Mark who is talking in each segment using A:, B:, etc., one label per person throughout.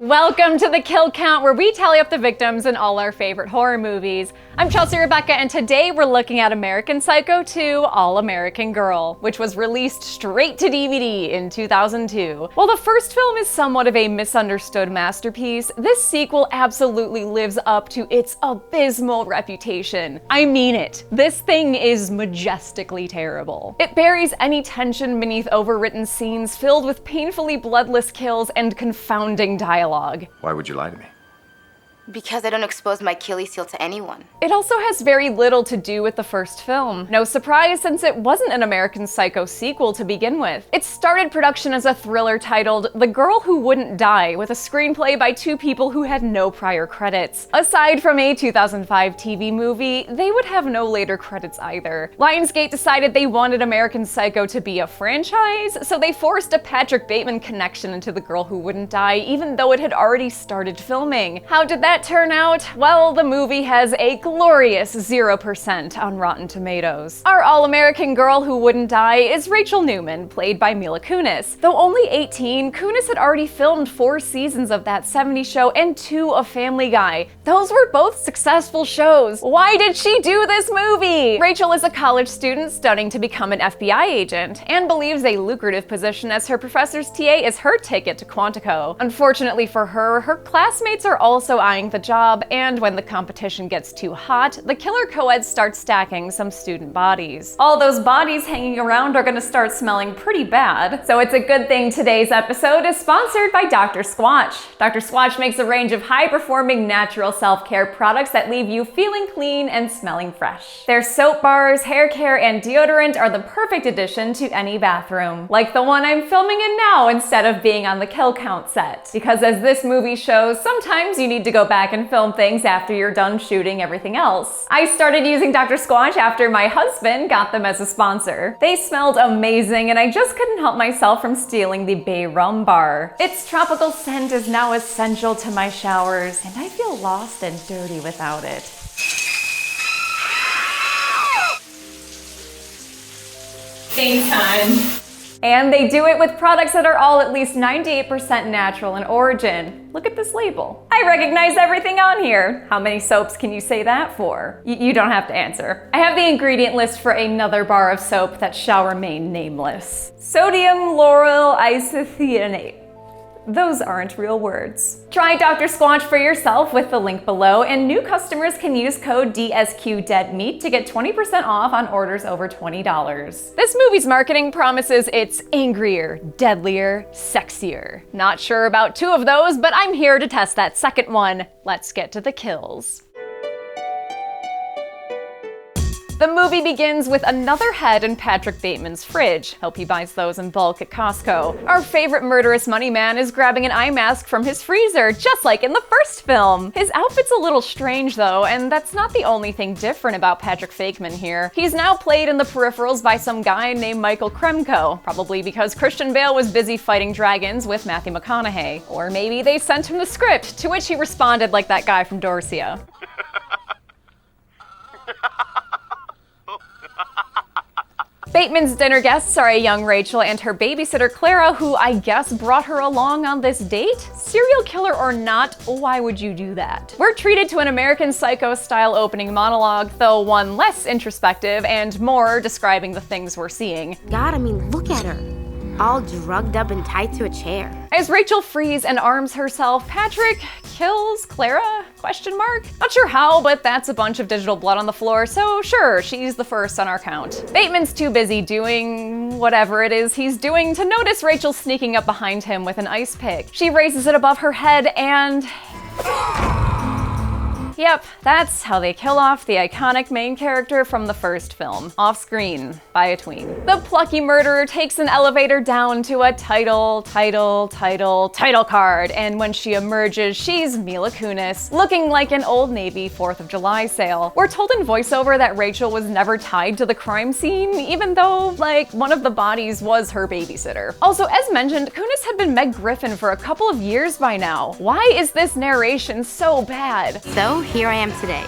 A: Welcome to the Kill Count, where we tally up the victims in all our favorite horror movies. I'm Chelsea Rebecca, and today we're looking at American Psycho 2: All-American Girl, which was released straight to DVD in 2002. While the first film is somewhat of a misunderstood masterpiece, this sequel absolutely lives up to its abysmal reputation. I mean it. This thing is majestically terrible. It buries any tension beneath overwritten scenes filled with painfully bloodless kills and confounding dialogue.
B: Why would you lie to me?
C: Because I don't expose my Achilles heel to anyone.
A: It also has very little to do with the first film. No surprise, since it wasn't an American Psycho sequel to begin with. It started production as a thriller titled The Girl Who Wouldn't Die, with a screenplay by two people who had no prior credits. Aside from a 2005 TV movie, they would have no later credits either. Lionsgate decided they wanted American Psycho to be a franchise, so they forced a Patrick Bateman connection into The Girl Who Wouldn't Die, even though it had already started filming. How did that turn out? Well, the movie has a glorious 0% on Rotten Tomatoes. Our All-American Girl Who Wouldn't Die is Rachel Newman, played by Mila Kunis. Though only 18, Kunis had already filmed 4 seasons of That 70s Show and 2 of Family Guy. Those were both successful shows. Why did she do this movie? Rachel is a college student studying to become an FBI agent and believes a lucrative position as her professor's TA is her ticket to Quantico. Unfortunately for her, her classmates are also eyeing the job, and when the competition gets too hot, the killer co-ed starts stacking some student bodies. All those bodies hanging around are gonna start smelling pretty bad, so it's a good thing today's episode is sponsored by Dr. Squatch. Dr. Squatch makes a range of high-performing natural self-care products that leave you feeling clean and smelling fresh. Their soap bars, hair care, and deodorant are the perfect addition to any bathroom, like the one I'm filming in now instead of being on the Kill Count set. Because as this movie shows, sometimes you need to go back and film things after you're done shooting everything else. I started using Dr. Squatch after my husband got them as a sponsor. They smelled amazing, and I just couldn't help myself from stealing the Bay Rum bar. Its tropical scent is now essential to my showers, and I feel lost and dirty without it. Game time. And they do it with products that are all at least 98% natural in origin. Look at this label. I recognize everything on here. How many soaps can you say that for? You don't have to answer. I have the ingredient list for another bar of soap that shall remain nameless. Sodium lauryl isethionate. Those aren't real words. Try Dr. Squatch for yourself with the link below, and new customers can use code DSQDeadMeat to get 20% off on orders over $20. This movie's marketing promises it's angrier, deadlier, sexier. Not sure about 2 of those, but I'm here to test that second one. Let's get to the kills. The movie begins with another head in Patrick Bateman's fridge. Hope he buys those in bulk at Costco. Our favorite murderous money man is grabbing an eye mask from his freezer, just like in the first film. His outfit's a little strange though, and that's not the only thing different about Patrick Bateman here. He's now played in the peripherals by some guy named Michael Kremko, probably because Christian Bale was busy fighting dragons with Matthew McConaughey. Or maybe they sent him the script, to which he responded like that guy from Dorsia. Bateman's dinner guests are a young Rachel and her babysitter Clara, who I guess brought her along on this date? Serial killer or not, why would you do that? We're treated to an American Psycho-style opening monologue, though one less introspective and more describing the things we're seeing.
C: God, I mean, look at her. All drugged up and tied to a chair.
A: As Rachel frees and arms herself, Patrick kills Clara? Question mark? Not sure how, but that's a bunch of digital blood on the floor, so sure, she's the first on our count. Bateman's too busy doing whatever it is he's doing to notice Rachel sneaking up behind him with an ice pick. She raises it above her head and... Yep, that's how they kill off the iconic main character from the first film, off screen, by a tween. The plucky murderer takes an elevator down to a title card, and when she emerges, she's Mila Kunis, looking like an Old Navy 4th of July sale. We're told in voiceover that Rachel was never tied to the crime scene, even though, like, one of the bodies was her babysitter. Also, as mentioned, Kunis had been Meg Griffin for a couple of years by now. Why is this narration so bad?
C: So here I am today,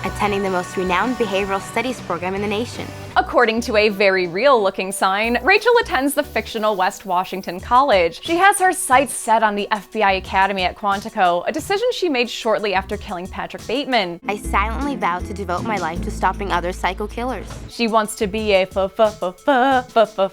C: attending the most renowned behavioral studies program in the nation.
A: According to a very real-looking sign, Rachel attends the fictional West Washington College. She has her sights set on the FBI Academy at Quantico, a decision she made shortly after killing Patrick Bateman.
C: I silently vowed to devote my life to stopping other psycho killers.
A: She wants to be a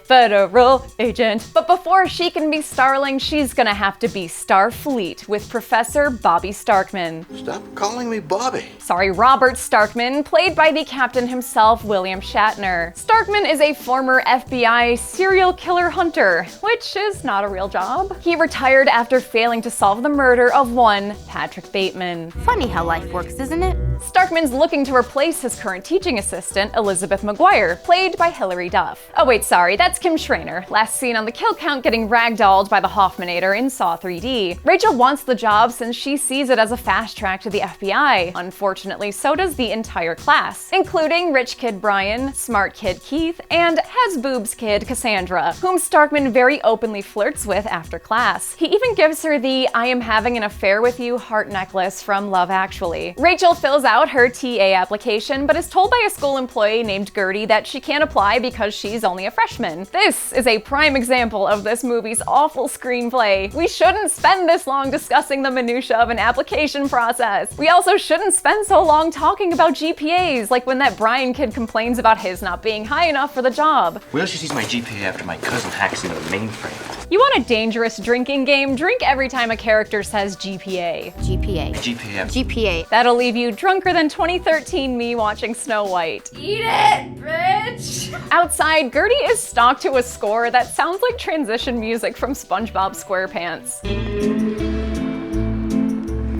A: federal agent. But before she can be Starling, she's gonna have to be Starfleet with Professor Bobby Starkman.
B: Stop calling me Bobby.
A: Sorry, Robert Starkman, played by the captain himself, William Shatner. Starkman is a former FBI serial killer hunter, which is not a real job. He retired after failing to solve the murder of one Patrick Bateman.
C: Funny how life works, isn't it?
A: Starkman's looking to replace his current teaching assistant, Elizabeth McGuire, played by Hilary Duff. Oh wait, sorry, that's Kim Schraner, last seen on the kill count getting ragdolled by the Hoffmanator in Saw 3D. Rachel wants the job since she sees it as a fast track to the FBI. Unfortunately, so does the entire class, including rich kid Brian, smart kid Keith, and has boobs kid Cassandra, whom Starkman very openly flirts with after class. He even gives her the "I am having an affair with you" heart necklace from Love Actually. Rachel fills out her TA application, but is told by a school employee named Gertie that she can't apply because she's only a freshman. This is a prime example of this movie's awful screenplay. We shouldn't spend this long discussing the minutia of an application process. We also shouldn't spend so long talking about GPAs, like when that Brian kid complains about his not being high enough for the job.
D: Wait till she sees my GPA after my cousin hacks into the mainframe.
A: You want a dangerous drinking game? Drink every time a character says GPA.
C: GPA.
D: GPA.
C: GPA.
A: That'll leave you drunker than 2013 me watching Snow White. Eat it, bitch! Outside, Gertie is stalked to a score that sounds like transition music from SpongeBob SquarePants.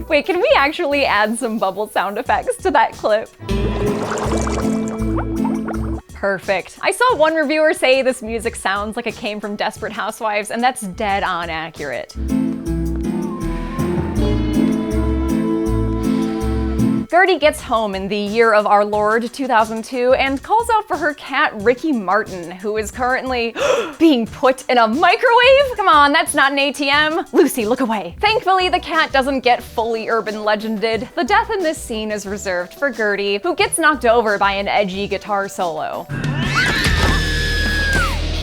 A: Wait, can we actually add some bubble sound effects to that clip? Perfect. I saw one reviewer say this music sounds like it came from Desperate Housewives, and that's dead on accurate. Gertie gets home in the year of our Lord 2002 and calls out for her cat Ricky Martin, who is currently being put in a microwave? Come on, that's not an ATM. Lucy, look away. Thankfully, the cat doesn't get fully urban legended. The death in this scene is reserved for Gertie, who gets knocked over by an edgy guitar solo.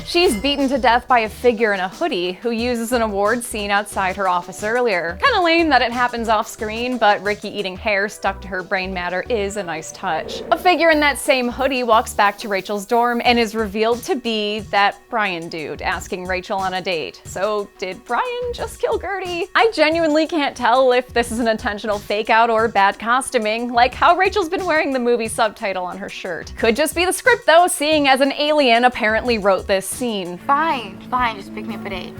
A: She's beaten to death by a figure in a hoodie who uses an award scene outside her office earlier. Kinda lame that it happens off screen, but Ricky eating hair stuck to her brain matter is a nice touch. A figure in that same hoodie walks back to Rachel's dorm and is revealed to be that Brian dude asking Rachel on a date. So did Brian just kill Gertie? I genuinely can't tell if this is an intentional fake out or bad costuming, like how Rachel's been wearing the movie subtitle on her shirt. Could just be the script though, seeing as an alien apparently wrote this scene.
C: Fine, just pick me up at 8.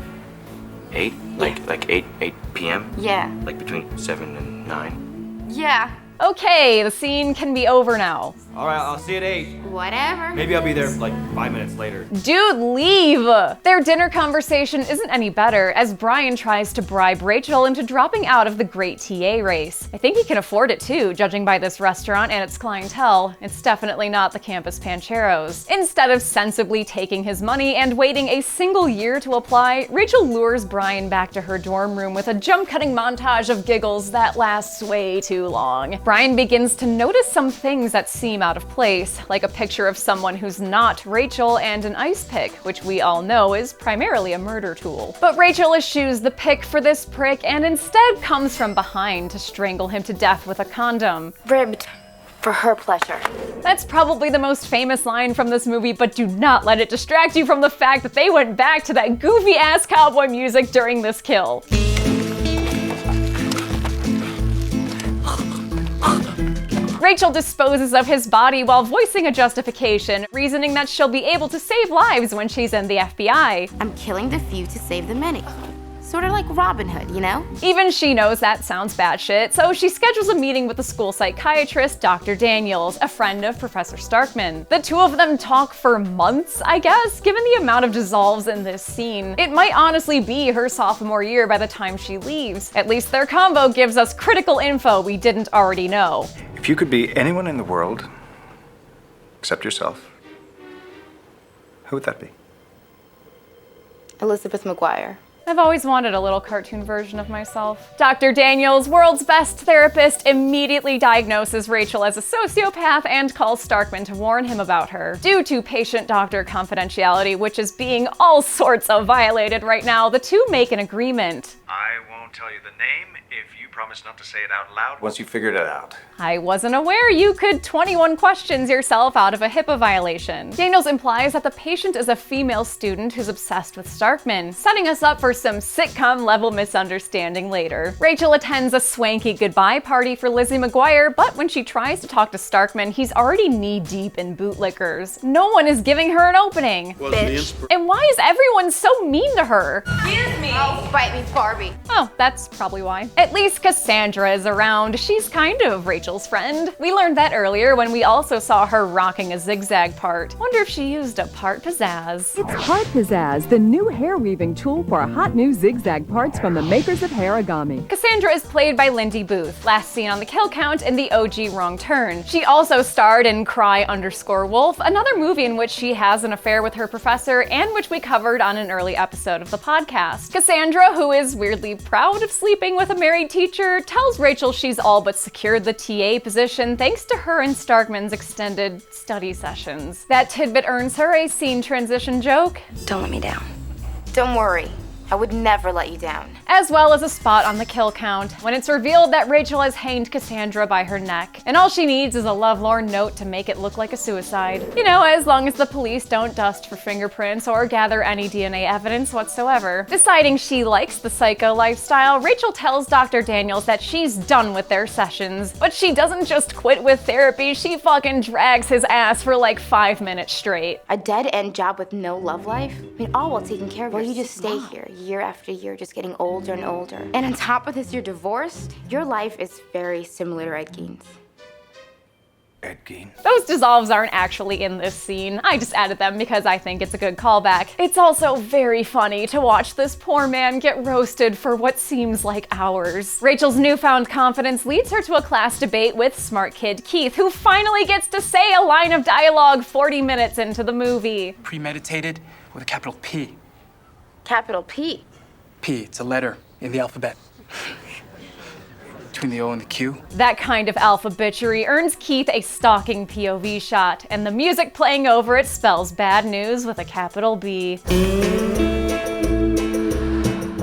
D: 8? Like 8 p.m.?
C: Yeah.
D: Like between 7 and 9?
C: Yeah.
A: Okay, the scene can be over now.
E: All right, I'll see you at 8.
C: Whatever.
E: Maybe I'll be there like 5 minutes later.
A: Dude, leave! Their dinner conversation isn't any better as Brian tries to bribe Rachel into dropping out of the great TA race. I think he can afford it too, judging by this restaurant and its clientele. It's definitely not the Campus Pancheros. Instead of sensibly taking his money and waiting a single year to apply, Rachel lures Brian back to her dorm room with a jump-cutting montage of giggles that lasts way too long. Brian begins to notice some things that seem out of place, like a picture of someone who's not Rachel and an ice pick, which we all know is primarily a murder tool. But Rachel eschews the pick for this prick and instead comes from behind to strangle him to death with a condom.
C: Ribbed. For her pleasure.
A: That's probably the most famous line from this movie, but do not let it distract you from the fact that they went back to that goofy-ass cowboy music during this kill. Rachel disposes of his body while voicing a justification, reasoning that she'll be able to save lives when she's in the FBI.
C: I'm killing the few to save the many. Sort of like Robin Hood, you know?
A: Even she knows that sounds batshit, so she schedules a meeting with the school psychiatrist, Dr. Daniels, a friend of Professor Starkman. The two of them talk for months, I guess, given the amount of dissolves in this scene. It might honestly be her sophomore year by the time she leaves. At least their combo gives us critical info we didn't already know.
F: If you could be anyone in the world, except yourself, who would that be?
C: Elizabeth McGuire.
A: I've always wanted a little cartoon version of myself. Dr. Daniels, world's best therapist, immediately diagnoses Rachel as a sociopath and calls Starkman to warn him about her. Due to patient-doctor confidentiality, which is being all sorts of violated right now, the two make an agreement.
B: I won't tell you the name if you promise not to say it out loud.
F: Once you figured it out.
A: I wasn't aware you could 21 questions yourself out of a HIPAA violation. Daniels implies that the patient is a female student who's obsessed with Starkman, setting us up for some sitcom-level misunderstanding later. Rachel attends a swanky goodbye party for Lizzie McGuire, but when she tries to talk to Starkman, he's already knee-deep in bootlickers. No one is giving her an opening. And why is everyone so mean to her?
C: Excuse me. Oh, bite me, Barbie.
A: Oh, that's probably why. At least Cassandra is around. She's kind of Rachel's friend. We learned that earlier when we also saw her rocking a zigzag part. Wonder if she used a part pizzazz.
G: It's Part Pizzazz, the new hair weaving tool for hot new zigzag parts from the makers of Harigami.
A: Cassandra is played by Lindy Booth, last seen on The Kill Count in the OG Wrong Turn. She also starred in Cry_Wolf, another movie in which she has an affair with her professor and which we covered on an early episode of the podcast. Cassandra, who is weirdly proud of sleeping with a married teacher, tells Rachel she's all but secured the TA position thanks to her and Starkman's extended study sessions. That tidbit earns her a scene transition joke.
C: Don't let me down. Don't worry. I would never let you down.
A: As well as a spot on The Kill Count, when it's revealed that Rachel has hanged Cassandra by her neck, and all she needs is a lovelorn note to make it look like a suicide. You know, as long as the police don't dust for fingerprints or gather any DNA evidence whatsoever. Deciding she likes the psycho lifestyle, Rachel tells Dr. Daniels that she's done with their sessions, but she doesn't just quit with therapy, she fucking drags his ass for like 5 minutes straight.
C: A dead-end job with no love life? I mean, all while taking care of your you just stay here year after year, just getting older and older. And on top of this, you're divorced? Your life is very similar to Ed Gein's.
F: Ed Gein.
A: Those dissolves aren't actually in this scene. I just added them because I think it's a good callback. It's also very funny to watch this poor man get roasted for what seems like hours. Rachel's newfound confidence leads her to a class debate with smart kid Keith, who finally gets to say a line of dialogue 40 minutes into the movie.
H: Premeditated with a capital P.
C: Capital P.
H: P, it's a letter in the alphabet. Between the O and the Q.
A: That kind of alphabetry earns Keith a stalking POV shot, and the music playing over it spells bad news with a capital B.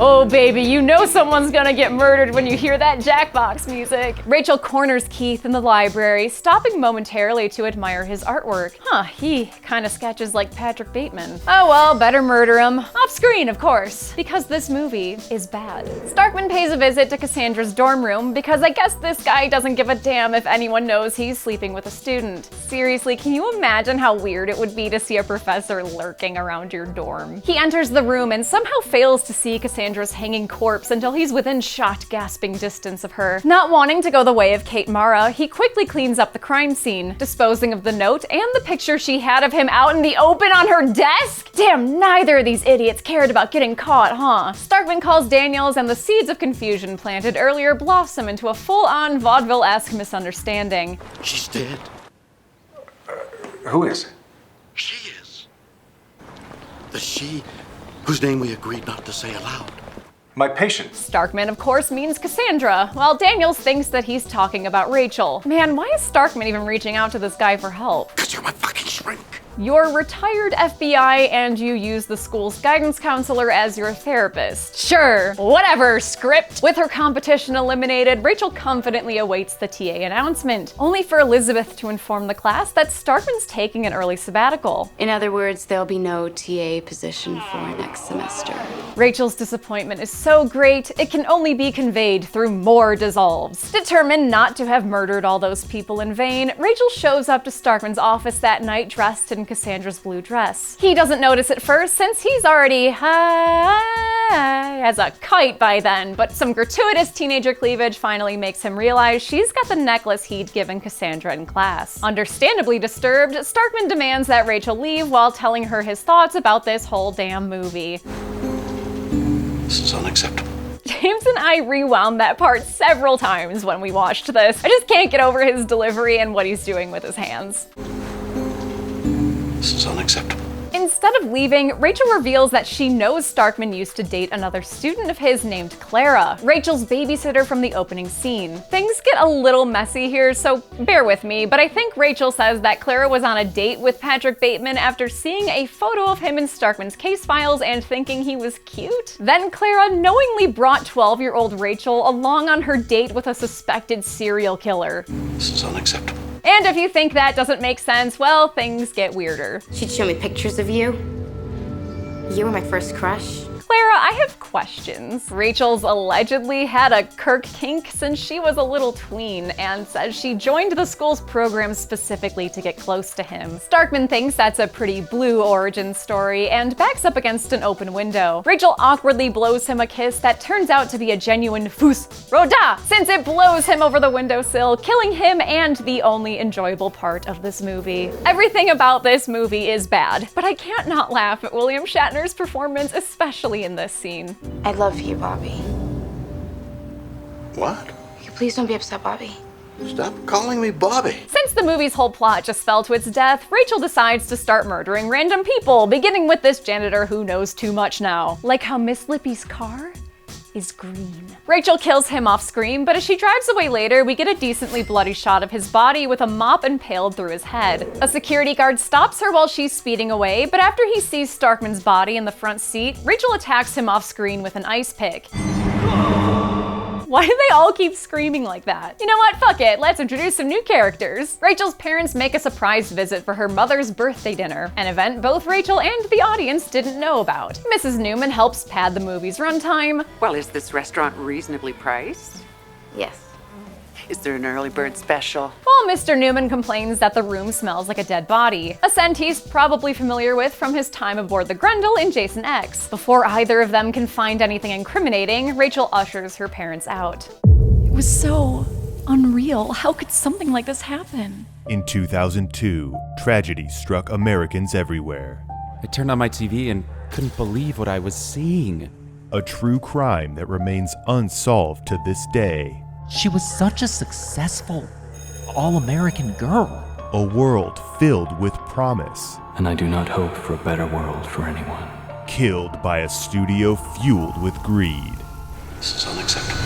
A: Oh baby, you know someone's gonna get murdered when you hear that Jackbox music. Rachel corners Keith in the library, stopping momentarily to admire his artwork. Huh, he kinda sketches like Patrick Bateman. Oh well, better murder him. Off screen, of course, because this movie is bad. Starkman pays a visit to Cassandra's dorm room because I guess this guy doesn't give a damn if anyone knows he's sleeping with a student. Seriously, can you imagine how weird it would be to see a professor lurking around your dorm? He enters the room and somehow fails to see Cassandra's hanging corpse until he's within shot gasping distance of her. Not wanting to go the way of Kate Mara, he quickly cleans up the crime scene, disposing of the note and the picture she had of him out in the open on her desk. Damn, neither of these idiots cared about getting caught, huh? Starkman calls Daniels and the seeds of confusion planted earlier blossom into a full-on vaudeville-esque misunderstanding.
I: She's dead.
F: Who is?
I: She is. The she whose name we agreed not to say aloud.
F: My patient.
A: Starkman, of course, means Cassandra, while Daniels thinks that he's talking about Rachel. Man, why is Starkman even reaching out to this guy for help?
I: Because you're my fucking shrink.
A: You're retired FBI and you use the school's guidance counselor as your therapist. Sure, whatever, script. With her competition eliminated, Rachel confidently awaits the TA announcement, only for Elizabeth to inform the class that Starkman's taking an early sabbatical.
C: In other words, there'll be no TA position for next semester.
A: Rachel's disappointment is so great, it can only be conveyed through more dissolves. Determined not to have murdered all those people in vain, Rachel shows up to Starkman's office that night dressed in Cassandra's blue dress. He doesn't notice at first since he's already high as a kite by then, but some gratuitous teenager cleavage finally makes him realize she's got the necklace he'd given Cassandra in class. Understandably disturbed, Starkman demands that Rachel leave while telling her his thoughts about this whole damn movie.
I: This is unacceptable.
A: James and I rewound that part several times when we watched this. I just can't get over his delivery and what he's doing with his hands.
I: This is unacceptable.
A: Instead of leaving, Rachel reveals that she knows Starkman used to date another student of his named Clara, Rachel's babysitter from the opening scene. Things get a little messy here, so bear with me, but I think Rachel says that Clara was on a date with Patrick Bateman after seeing a photo of him in Starkman's case files and thinking he was cute. Then Clara knowingly brought 12-year-old Rachel along on her date with a suspected serial killer.
I: This is unacceptable.
A: And if you think that doesn't make sense, well, things get weirder.
C: She'd show me pictures of you. You were my first crush.
A: Clara, I have questions. Rachel's allegedly had a Kirk kink since she was a little tween and says she joined the school's program specifically to get close to him. Starkman thinks that's a pretty blue origin story and backs up against an open window. Rachel awkwardly blows him a kiss that turns out to be a genuine fus roda, since it blows him over the windowsill, killing him and the only enjoyable part of this movie. Everything about this movie is bad, but I can't not laugh at William Shatner's performance, especially in this scene.
C: I love you, Bobby.
I: What?
C: Please don't be upset, Bobby.
I: Stop calling me Bobby.
A: Since the movie's whole plot just fell to its death, Rachel decides to start murdering random people, beginning with this janitor who knows too much now. Like how Miss Lippy's car is green. Rachel kills him off screen, but as she drives away later, we get a decently bloody shot of his body with a mop impaled through his head. A security guard stops her while she's speeding away, but after he sees Starkman's body in the front seat, Rachel attacks him off screen with an ice pick. Why do they all keep screaming like that? You know what, fuck it, let's introduce some new characters. Rachel's parents make a surprise visit for her mother's birthday dinner, an event both Rachel and the audience didn't know about. Mrs. Newman helps pad the movie's runtime.
J: Well, is this restaurant reasonably priced?
C: Yes.
J: Is there an early bird special?
A: While Mr. Newman complains that the room smells like a dead body, a scent he's probably familiar with from his time aboard the Grendel in Jason X. Before either of them can find anything incriminating, Rachel ushers her parents out. It was so unreal. How could something like this happen?
K: In 2002, tragedy struck Americans everywhere.
L: I turned on my TV and couldn't believe what I was seeing.
K: A true crime that remains unsolved to this day.
M: She was such a successful, all-American girl.
K: A world filled with promise.
D: And I do not hope for a better world for anyone.
K: Killed by a studio fueled with greed.
I: This is unacceptable.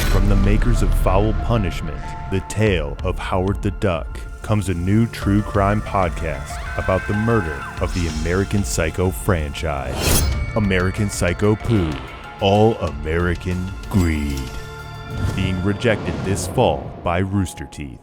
K: From the makers of Foul Punishment, The Tale of Howard the Duck, comes a new true crime podcast about the murder of the American Psycho franchise. American Psycho Poo, All American Greed. Being rejected this fall by Rooster Teeth.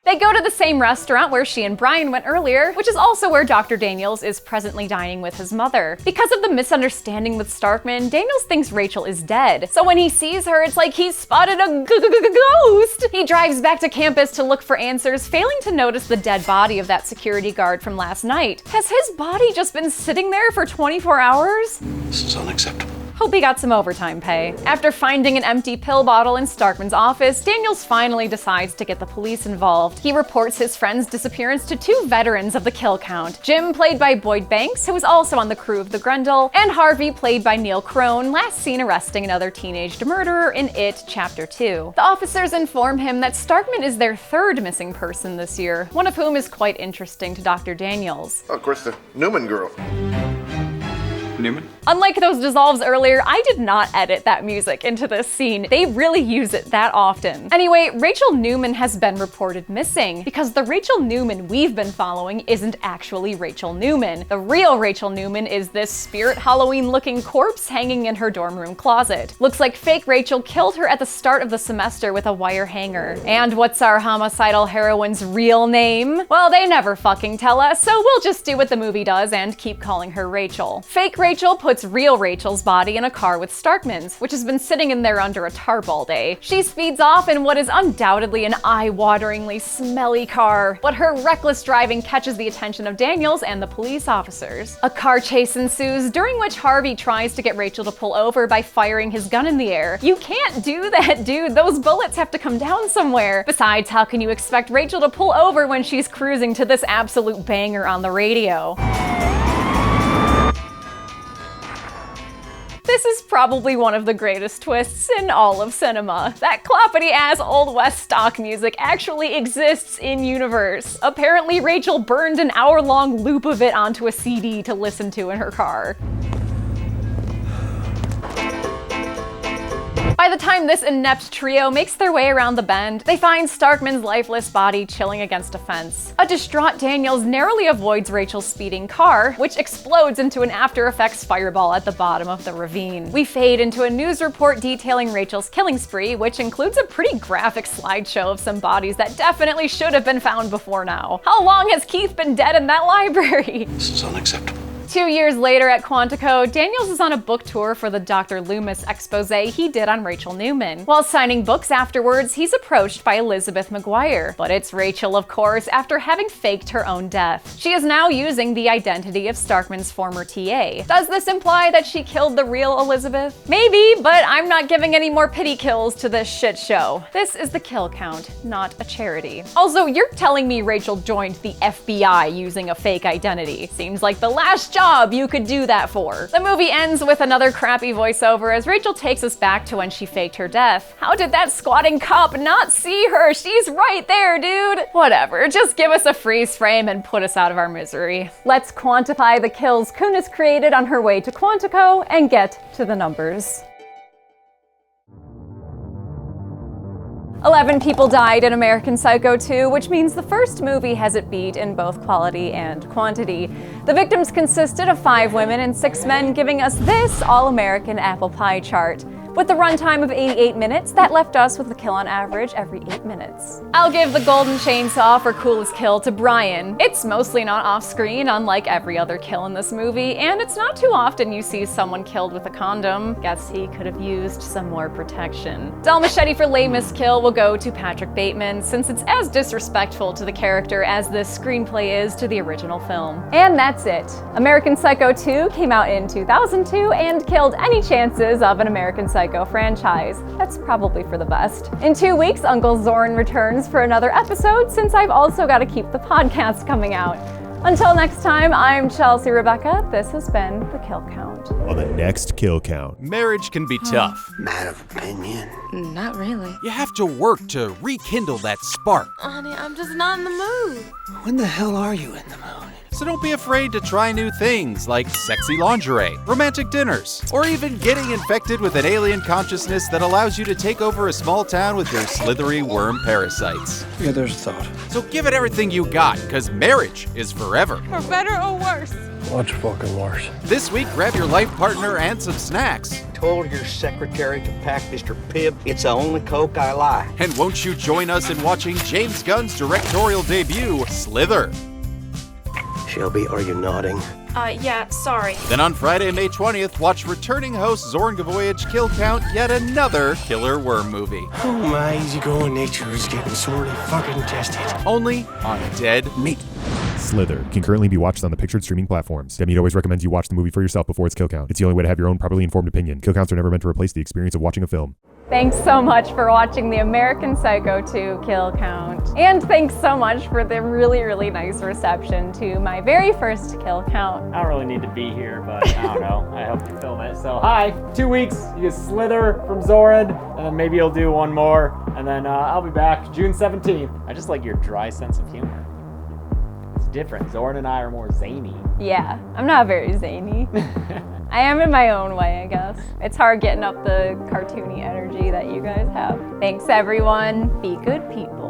A: They go to the same restaurant where she and Brian went earlier, which is also where Dr. Daniels is presently dining with his mother. Because of the misunderstanding with Starkman, Daniels thinks Rachel is dead. So when he sees her, it's like he's spotted a ghost. He drives back to campus to look for answers, failing to notice the dead body of that security guard from last night. Has his body just been sitting there for 24 hours?
I: This is unacceptable.
A: Hope he got some overtime pay. After finding an empty pill bottle in Starkman's office, Daniels finally decides to get the police involved. He reports his friend's disappearance to two veterans of the kill count. Jim, played by Boyd Banks, who was also on the crew of the Grendel, and Harvey, played by Neil Crone, last seen arresting another teenage murderer in It Chapter 2. The officers inform him that Starkman is their third missing person this year, one of whom is quite interesting to Dr. Daniels.
I: Oh, of course, the Newman girl.
D: Newman?
A: Unlike those dissolves earlier, I did not edit that music into this scene. They really use it that often. Anyway, Rachel Newman has been reported missing because the Rachel Newman we've been following isn't actually Rachel Newman. The real Rachel Newman is this spirit Halloween-looking corpse hanging in her dorm room closet. Looks like fake Rachel killed her at the start of the semester with a wire hanger. And what's our homicidal heroine's real name? Well, they never fucking tell us, so we'll just do what the movie does and keep calling her Rachel. Fake Rachel puts real Rachel's body in a car with Starkman's, which has been sitting in there under a tarp all day. She speeds off in what is undoubtedly an eye-wateringly smelly car, but her reckless driving catches the attention of Daniels and the police officers. A car chase ensues, during which Harvey tries to get Rachel to pull over by firing his gun in the air. You can't do that, dude. Those bullets have to come down somewhere. Besides, how can you expect Rachel to pull over when she's cruising to this absolute banger on the radio? This This is probably one of the greatest twists in all of cinema. That cloppity-ass Old West stock music actually exists in universe. Apparently, Rachel burned an hour-long loop of it onto a CD to listen to in her car. By the time this inept trio makes their way around the bend, they find Starkman's lifeless body chilling against a fence. A distraught Daniels narrowly avoids Rachel's speeding car, which explodes into an After Effects fireball at the bottom of the ravine. We fade into a news report detailing Rachel's killing spree, which includes a pretty graphic slideshow of some bodies that definitely should have been found before now. How long has Keith been dead in that library?
I: This is unacceptable.
A: 2 years later at Quantico, Daniels is on a book tour for the Dr. Loomis expose he did on Rachel Newman. While signing books afterwards, he's approached by Elizabeth McGuire. But it's Rachel, of course, after having faked her own death. She is now using the identity of Starkman's former TA. Does this imply that she killed the real Elizabeth? Maybe, but I'm not giving any more pity kills to this shit show. This is the kill count, not a charity. Also, you're telling me Rachel joined the FBI using a fake identity. Seems like the last job you could do that for. The movie ends with another crappy voiceover as Rachel takes us back to when she faked her death. How did that squatting cop not see her? She's right there, dude. Whatever, just give us a freeze frame and put us out of our misery. Let's quantify the kills Kunis created on her way to Quantico and get to the numbers. 11 people died in American Psycho 2, which means the first movie has it beat in both quality and quantity. The victims consisted of 5 women and 6 men, giving us this all-American apple pie chart. With the runtime of 88 minutes, that left us with a kill on average every 8 minutes. I'll give the golden chainsaw for coolest kill to Brian. It's mostly not off-screen, unlike every other kill in this movie, and it's not too often you see someone killed with a condom. Guess he could have used some more protection. Dull machete for lamest kill will go to Patrick Bateman, since it's as disrespectful to the character as the screenplay is to the original film. And that's it. American Psycho 2 came out in 2002 and killed any chances of an American Psycho franchise. That's probably for the best. In 2 weeks, Uncle Zorn returns for another episode, since I've also got to keep the podcast coming out. Until next time, I'm Chelsea Rebecca. This has been The Kill Count.
K: On the next Kill Count.
L: Marriage can be tough.
I: Matter of opinion.
C: Not really.
L: You have to work to rekindle that spark.
C: Honey, I'm just not in the mood.
I: When the hell are you in the mood?
L: So don't be afraid to try new things like sexy lingerie, romantic dinners, or even getting infected with an alien consciousness that allows you to take over a small town with your slithery worm parasites.
F: Yeah, there's a thought.
L: So give it everything you got, because marriage is forever.
C: For better or worse.
F: Much fucking worse.
L: This week, grab your life partner and some snacks.
N: Told your secretary to pack Mr. Pibb. It's the only Coke I like.
L: And won't you join us in watching James Gunn's directorial debut, Slither?
N: Shelby, are you nodding?
C: Yeah, sorry.
L: Then on Friday, May 20th, watch returning host Zorn Gavoyage kill count yet another killer worm movie.
N: Oh, my easygoing nature is getting sorely fucking tested.
L: Only on Dead Meat.
K: Slither can currently be watched on the pictured streaming platforms. Dead Meat always recommends you watch the movie for yourself before its kill count. It's the only way to have your own properly informed opinion. Kill counts are never meant to replace the experience of watching a film.
A: Thanks so much for watching the American Psycho 2 Kill Count. And thanks so much for the really, really nice reception to my very first kill count.
O: I don't really need to be here, but I don't know. I hope you film it. So hi, 2 weeks, you get Slither from Zoran, and then maybe you'll do one more, and then I'll be back June 17th. I just like your dry sense of humor. It's different. Zoran and I are more zany.
A: Yeah, I'm not very zany. I am in my own way, I guess. It's hard getting up the cartoony energy that you guys have. Thanks everyone. Be good people.